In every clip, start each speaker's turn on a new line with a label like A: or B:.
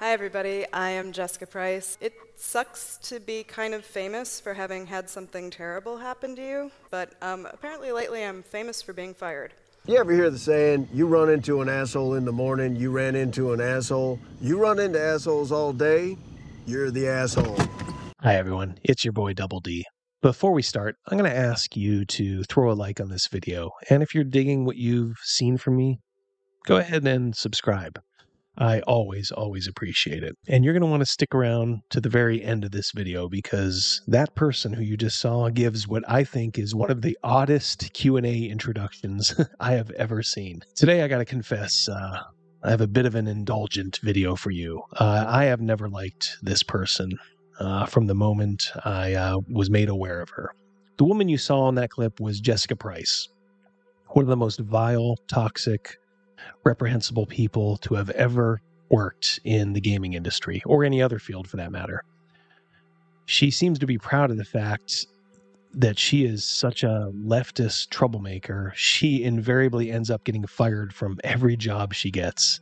A: Hi everybody, I am Jessica Price. It sucks to be kind of famous for having had something terrible happen to you, but apparently lately I'm famous for being fired.
B: You ever hear the saying, you run into an asshole in the morning, you ran into an asshole? You run into assholes all day, you're the asshole.
C: Hi everyone, it's your boy Double D. Before we start, I'm going to ask you to throw a like on this video, and if you're digging what you've seen from me, go ahead and subscribe. I always appreciate it. And you're going to want to stick around to the very end of this video because that person who you just saw gives what I think is one of the oddest Q&A introductions I have ever seen. Today I got to confess, I have a bit of an indulgent video for you. I have never liked this person from the moment I was made aware of her. The woman you saw in that clip was Jessica Price, one of the most vile, toxic, reprehensible people to have ever worked in the gaming industry, or any other field for that matter. She seems to be proud of the fact that she is such a leftist troublemaker. She invariably ends up getting fired from every job she gets,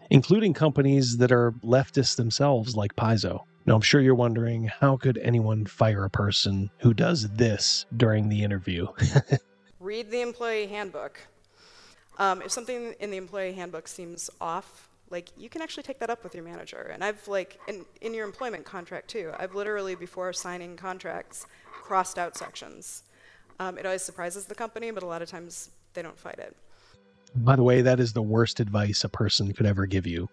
C: including companies that are leftist themselves, like Paizo. Now, I'm sure you're wondering, how could anyone fire a person who does this during the interview?
A: Read the employee handbook. If something in the employee handbook seems off, you can actually take that up with your manager. And I've, in your employment contract too, I've literally, before signing contracts, crossed out sections. It always surprises the company, but a lot of times they don't fight it.
C: By the way, that is the worst advice a person could ever give you.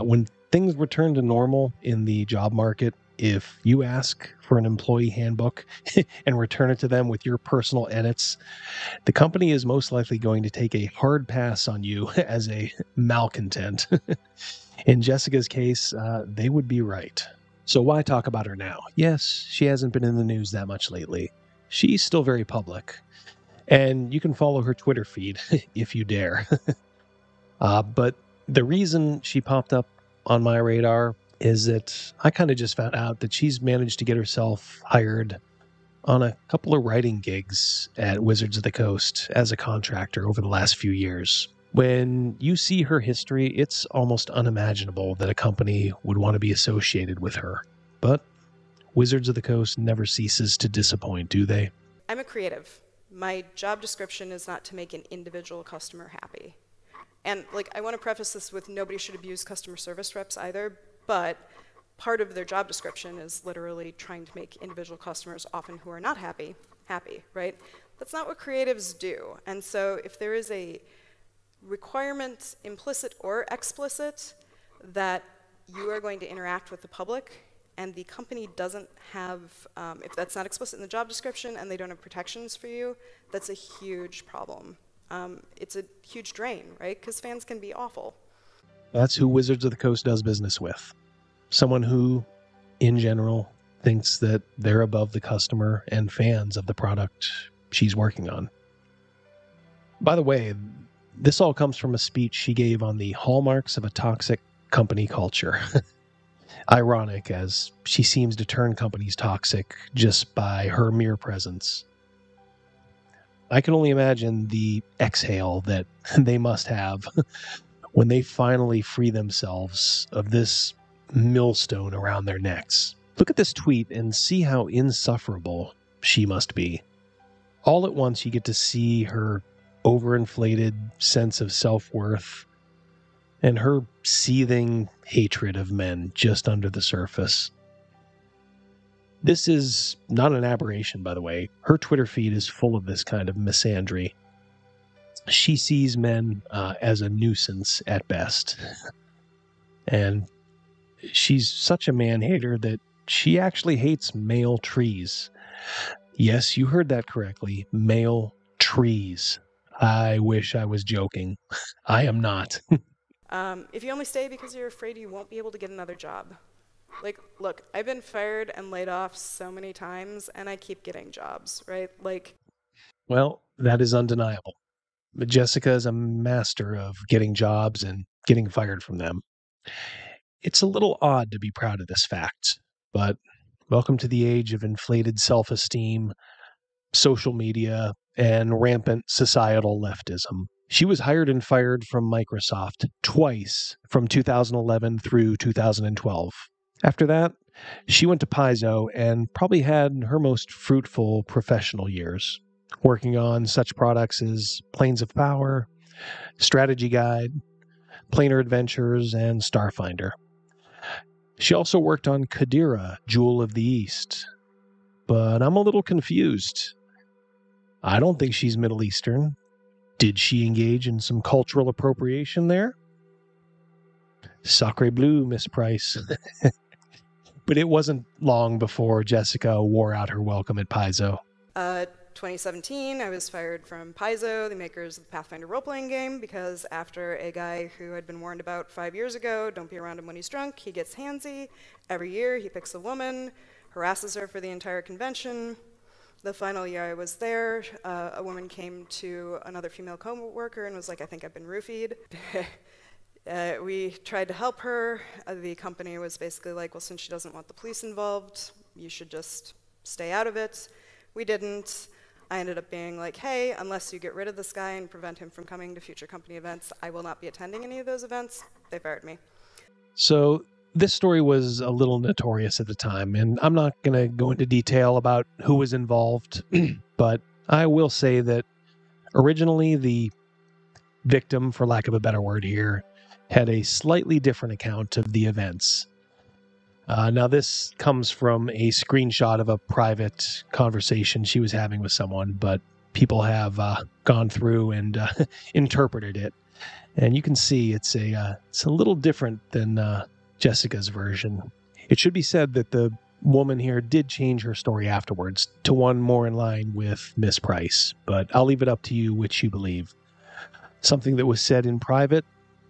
C: When things return to normal in the job market, if you ask for an employee handbook and return it to them with your personal edits, the company is most likely going to take a hard pass on you as a malcontent. In Jessica's case, they would be right. So why talk about her now? Yes, she hasn't been in the news that much lately. She's still very public. And you can follow her Twitter feed if you dare. But the reason she popped up on my radar is that I kind of just found out that she's managed to get herself hired on a couple of writing gigs at Wizards of the Coast as a contractor over the last few years. When you see her history, it's almost unimaginable that a company would want to be associated with her. But Wizards of the Coast never ceases to disappoint, do they?
A: I'm a creative. My job description is not to make an individual customer happy. And I want to preface this with nobody should abuse customer service reps either, but part of their job description is literally trying to make individual customers, often who are not happy, right? That's not what creatives do. And so if there is a requirement, implicit or explicit, that you are going to interact with the public, and the company doesn't have, if that's not explicit in the job description and they don't have protections for you, that's a huge problem. It's a huge drain, right? Because fans can be awful.
C: That's who Wizards of the Coast does business with. Someone who, in general, thinks that they're above the customer and fans of the product she's working on. By the way, this all comes from a speech she gave on the hallmarks of a toxic company culture. Ironic, as she seems to turn companies toxic just by her mere presence. I can only imagine the exhale that they must have when they finally free themselves of this millstone around their necks. Look at this tweet and see how insufferable she must be. All at once, you get to see her overinflated sense of self-worth and her seething hatred of men just under the surface. This is not an aberration, by the way. Her Twitter feed is full of this kind of misandry. She sees men as a nuisance at best. And she's such a man-hater that she actually hates male trees. Yes, you heard that correctly. Male trees. I wish I was joking. I am not.
A: If you only stay because you're afraid you won't be able to get another job. Look, I've been fired and laid off so many times, and I keep getting jobs, right?
C: Well, that is undeniable. But Jessica is a master of getting jobs and getting fired from them. It's a little odd to be proud of this fact, but welcome to the age of inflated self-esteem, social media, and rampant societal leftism. She was hired and fired from Microsoft twice from 2011 through 2012. After that, she went to Paizo and probably had her most fruitful professional years, working on such products as Planes of Power, Strategy Guide, Planar Adventures, and Starfinder. She also worked on Qadira, Jewel of the East. But I'm a little confused. I don't think she's Middle Eastern. Did she engage in some cultural appropriation there? Sacre bleu, Miss Price. But it wasn't long before Jessica wore out her welcome at Paizo.
A: 2017, I was fired from Paizo, the makers of the Pathfinder role-playing game, because after a guy who had been warned about 5 years ago, don't be around him when he's drunk, he gets handsy. Every year, he picks a woman, harasses her for the entire convention. The final year I was there, a woman came to another female co-worker and was like, I think I've been roofied. We tried to help her. The company was basically like, well, since she doesn't want the police involved, you should just stay out of it. We didn't. I ended up being like, hey, unless you get rid of this guy and prevent him from coming to future company events, I will not be attending any of those events. They fired me.
C: So this story was a little notorious at the time, and I'm not going to go into detail about who was involved, but I will say that originally the victim, for lack of a better word here, had a slightly different account of the events. Now, this comes from a screenshot of a private conversation she was having with someone, but people have gone through and interpreted it. And you can see it's a little different than Jessica's version. It should be said that the woman here did change her story afterwards to one more in line with Miss Price, but I'll leave it up to you which you believe. Something that was said in private,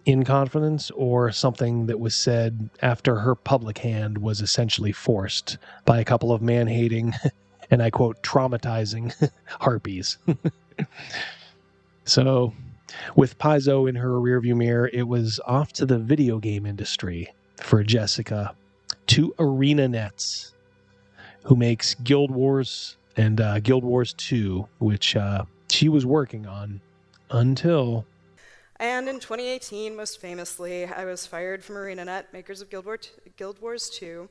C: in confidence, or something that was said after her public hand was essentially forced by a couple of man-hating, and I quote, traumatizing harpies. So, with Paizo in her rearview mirror, it was off to the video game industry for Jessica, to ArenaNet, who makes Guild Wars and Guild Wars 2, which she was working on until...
A: And in 2018, most famously, I was fired from ArenaNet, makers of Guild Wars 2,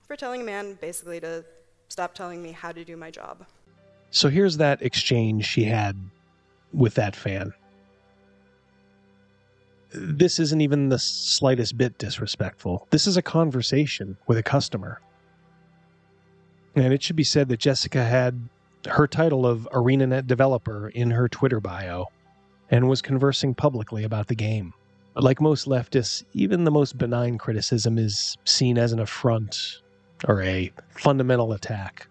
A: for telling a man basically to stop telling me how to do my job.
C: So here's that exchange she had with that fan. This isn't even the slightest bit disrespectful. This is a conversation with a customer. And it should be said that Jessica had her title of ArenaNet developer in her Twitter bio, and was conversing publicly about the game. Like most leftists, even the most benign criticism is seen as an affront or a fundamental attack.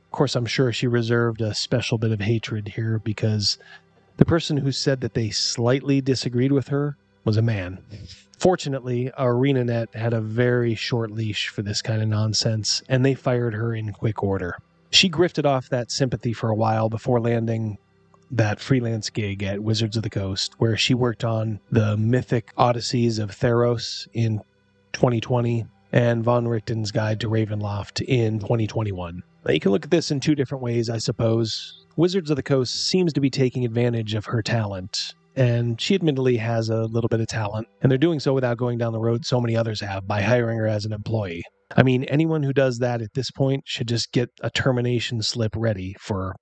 C: Of course, I'm sure she reserved a special bit of hatred here because the person who said that they slightly disagreed with her was a man. Fortunately, ArenaNet had a very short leash for this kind of nonsense, and they fired her in quick order. She grifted off that sympathy for a while before landing that freelance gig at Wizards of the Coast, where she worked on the mythic Odysseys of Theros in 2020 and Von Richten's Guide to Ravenloft in 2021. Now, you can look at this in two different ways, I suppose. Wizards of the Coast seems to be taking advantage of her talent, and she admittedly has a little bit of talent, and they're doing so without going down the road so many others have by hiring her as an employee. I mean, anyone who does that at this point should just get a termination slip ready for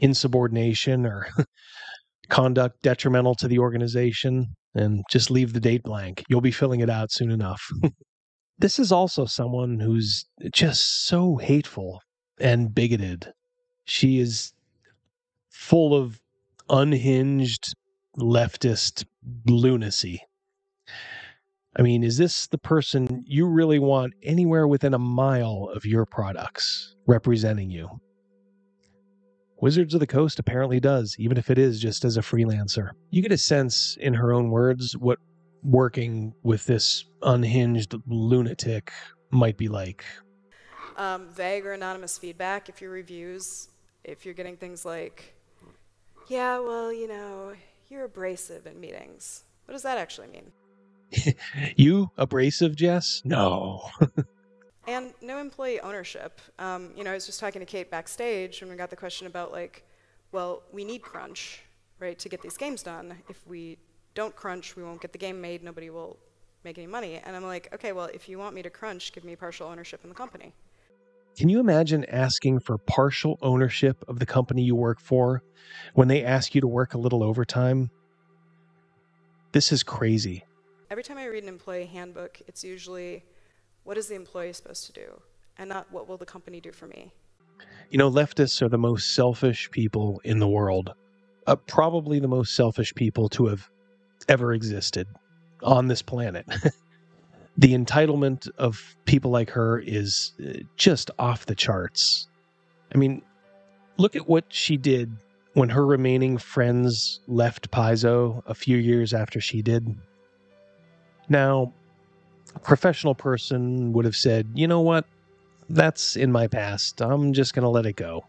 C: insubordination or conduct detrimental to the organization, and just leave the date blank. You'll be filling it out soon enough. This is also someone who's just so hateful and bigoted. She is full of unhinged leftist lunacy. I mean, is this the person you really want anywhere within a mile of your products representing you? Wizards of the Coast apparently does, even if it is just as a freelancer. You get a sense, in her own words, what working with this unhinged lunatic might be like.
A: Vague or anonymous feedback, if your reviews, if you're getting things like, yeah, well, you know, you're abrasive in meetings. What does that actually mean?
C: You abrasive, Jess? No.
A: And no employee ownership. I was just talking to Kate backstage when we got the question about, like, well, we need crunch. right, to get these games done. If we don't crunch, we won't get the game made, nobody will make any money. And I'm like, okay, well, if you want me to crunch, give me partial ownership in the company.
C: Can you imagine asking for partial ownership of the company you work for when they ask you to work a little overtime? This is crazy.
A: Every time I read an employee handbook, it's usually, what is the employee supposed to do? And not, what will the company do for me?
C: You know, leftists are the most selfish people in the world. Probably the most selfish people to have ever existed on this planet. The entitlement of people like her is just off the charts. I mean, look at what she did when her remaining friends left Paizo a few years after she did. Now, a professional person would have said, you know what? That's in my past. I'm just going to let it go.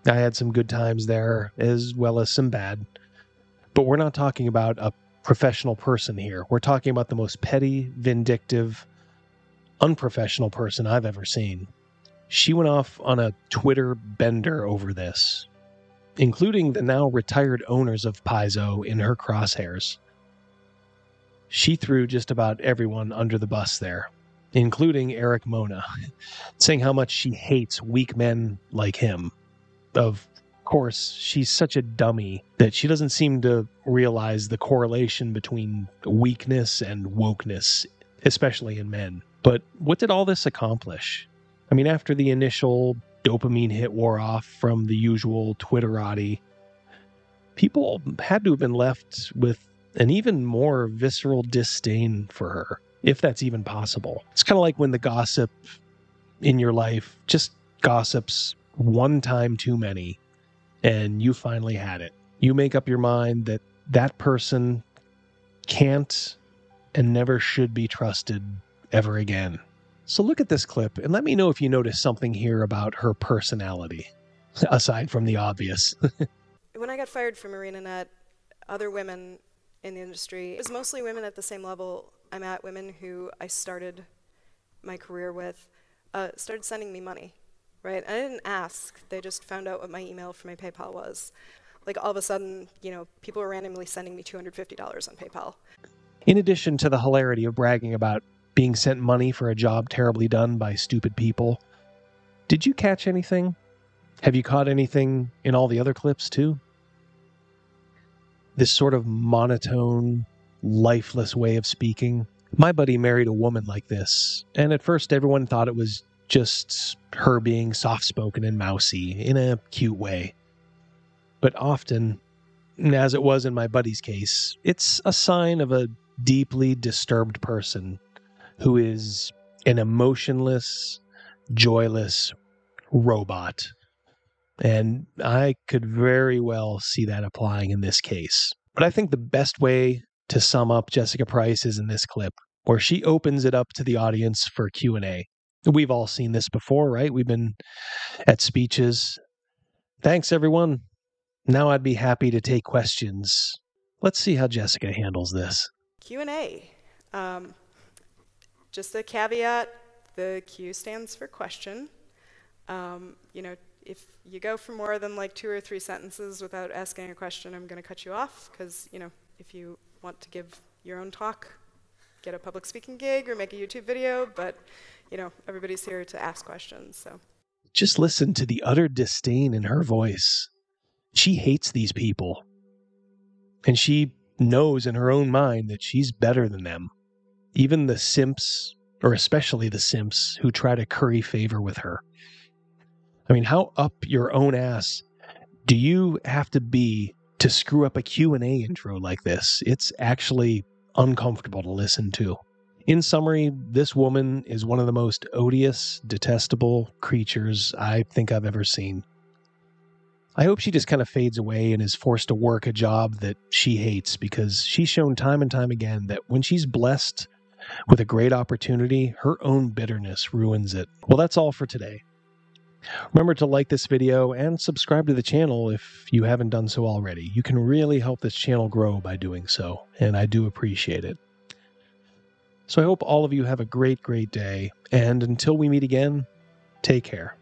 C: I had some good times there as well as some bad. But we're not talking about a professional person here. We're talking about the most petty, vindictive, unprofessional person I've ever seen. She went off on a Twitter bender over this, including the now retired owners of Paizo in her crosshairs. She threw just about everyone under the bus there, including Eric Mona, saying how much she hates weak men like him. Of course, she's such a dummy that she doesn't seem to realize the correlation between weakness and wokeness, especially in men. But what did all this accomplish? I mean, after the initial dopamine hit wore off from the usual Twitterati, people had to have been left with an even more visceral disdain for her, if that's even possible. It's kind of like when the gossip in your life just gossips one time too many, and you finally had it. You make up your mind that that person can't and never should be trusted ever again. So look at this clip and let me know if you notice something here about her personality, aside from the obvious.
A: When I got fired from ArenaNet, other women in the industry, it was mostly women at the same level I'm at, women who I started my career with, started sending me money. Right? I didn't ask. They just found out what my email for my PayPal was. Like all of a sudden, you know, people were randomly sending me $250 on PayPal.
C: In addition to the hilarity of bragging about being sent money for a job terribly done by stupid people, did you catch anything? Have you caught anything in all the other clips too? This sort of monotone, lifeless way of speaking. My buddy married a woman like this, and at first everyone thought it was just her being soft-spoken and mousy in a cute way. But often, as it was in my buddy's case, it's a sign of a deeply disturbed person who is an emotionless, joyless robot. And I could very well see that applying in this case. But I think the best way to sum up Jessica Price is in this clip, where she opens it up to the audience for Q&A. We've all seen this before, right? We've been at speeches. Thanks, everyone. Now I'd be happy to take questions. Let's see how Jessica handles this.
A: Q&A. Just a caveat, the Q stands for question. You know, if you go for more than like 2 or 3 sentences without asking a question, I'm going to cut you off because, you know, if you want to give your own talk, get a public speaking gig or make a YouTube video, but you know, everybody's here to ask questions, so.
C: Just listen to the utter disdain in her voice. She hates these people. And she knows in her own mind that she's better than them. Even the simps, or especially the simps, who try to curry favor with her. I mean, how up your own ass do you have to be to screw up a Q&A intro like this? It's actually uncomfortable to listen to. In summary, this woman is one of the most odious, detestable creatures I think I've ever seen. I hope she just kind of fades away and is forced to work a job that she hates, because she's shown time and time again that when she's blessed with a great opportunity, her own bitterness ruins it. Well, that's all for today. Remember to like this video and subscribe to the channel if you haven't done so already. You can really help this channel grow by doing so, and I do appreciate it. So I hope all of you have a great, great day, and until we meet again, take care.